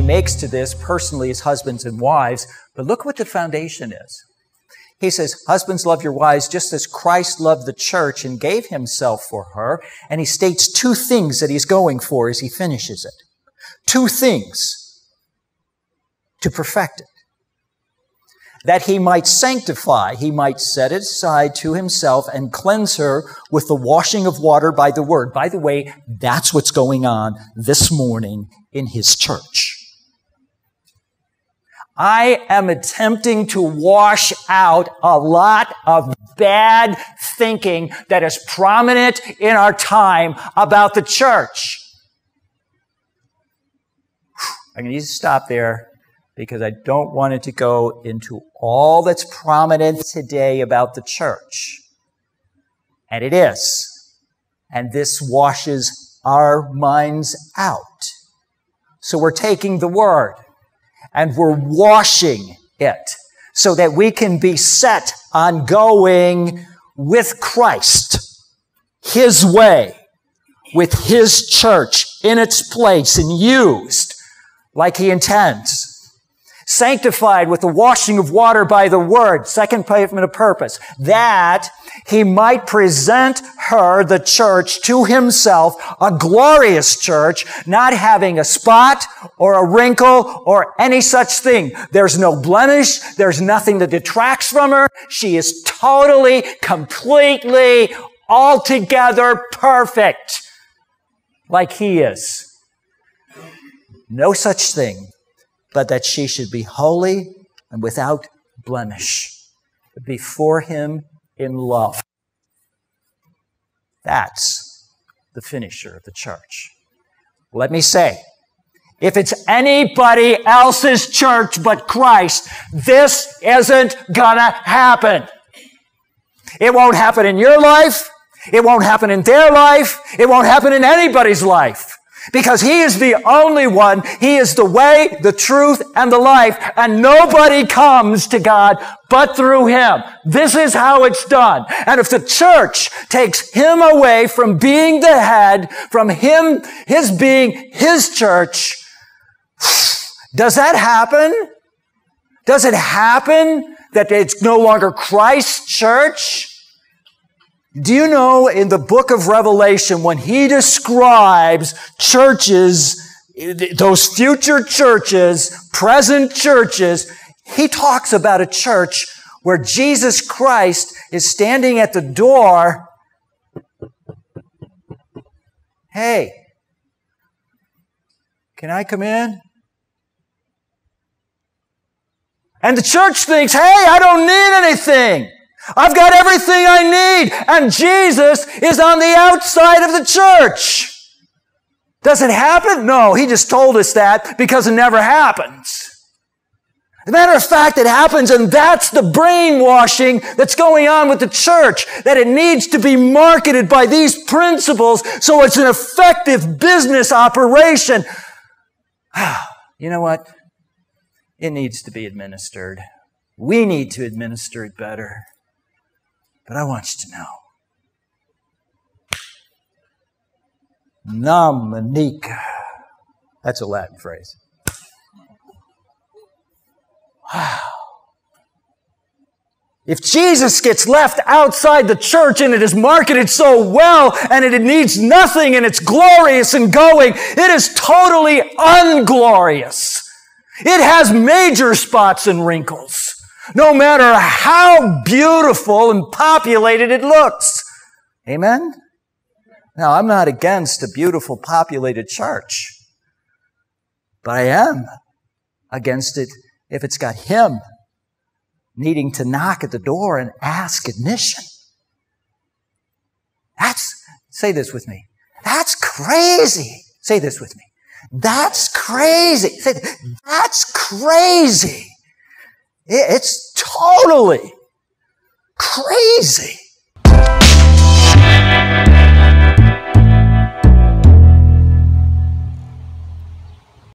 makes to this personally as husbands and wives. But look what the foundation is. He says, husbands, love your wives just as Christ loved the church and gave himself for her. And he states two things that he's going for as he finishes it. Two things to perfect it. That he might sanctify, he might set it aside to himself and cleanse her with the washing of water by the word. By the way, that's what's going on this morning in his church. I am attempting to wash out a lot of bad thinking that is prominent in our time about the church. I'm going to need to stop there, because I don't want it to go into all that's prominent today about the church. And it is. And this washes our minds out. So we're taking the word and we're washing it so that we can be set on going with Christ, his way, with his church in its place and used like he intends. Sanctified with the washing of water by the word, second pavement of purpose, that he might present her, the church, to himself, a glorious church, not having a spot or a wrinkle or any such thing. There's no blemish. There's nothing that detracts from her. She is totally, completely, altogether perfect, like he is. No such thing, but that she should be holy and without blemish before him in love. That's the finisher of the church. Let me say, if it's anybody else's church but Christ, this isn't gonna happen. It won't happen in your life. It won't happen in their life. It won't happen in anybody's life. Because he is the only one. He is the way, the truth, and the life. And nobody comes to God but through him. This is how it's done. And if the church takes him away from being the head, from him, his being his church, does that happen? Does it happen that it's no longer Christ's church? Do you know in the book of Revelation, when he describes churches, those future churches, present churches, he talks about a church where Jesus Christ is standing at the door. Hey, can I come in? And the church thinks, hey, I don't need anything. I've got everything I need, and Jesus is on the outside of the church. Does it happen? No, he just told us that because it never happens. As a matter of fact, it happens, and that's the brainwashing that's going on with the church, that it needs to be marketed by these principles so it's an effective business operation. You know what? It needs to be administered. We need to administer it better. But I want you to know, Namanika. That's a Latin phrase. Wow. If Jesus gets left outside the church and it is marketed so well and it needs nothing and it's glorious and going, it is totally unglorious. It has major spots and wrinkles. No matter how beautiful and populated it looks. Amen? Now, I'm not against a beautiful, populated church. But I am against it if it's got him needing to knock at the door and ask admission. Say this with me. That's crazy. Say this with me. That's crazy. That's crazy. It's totally crazy.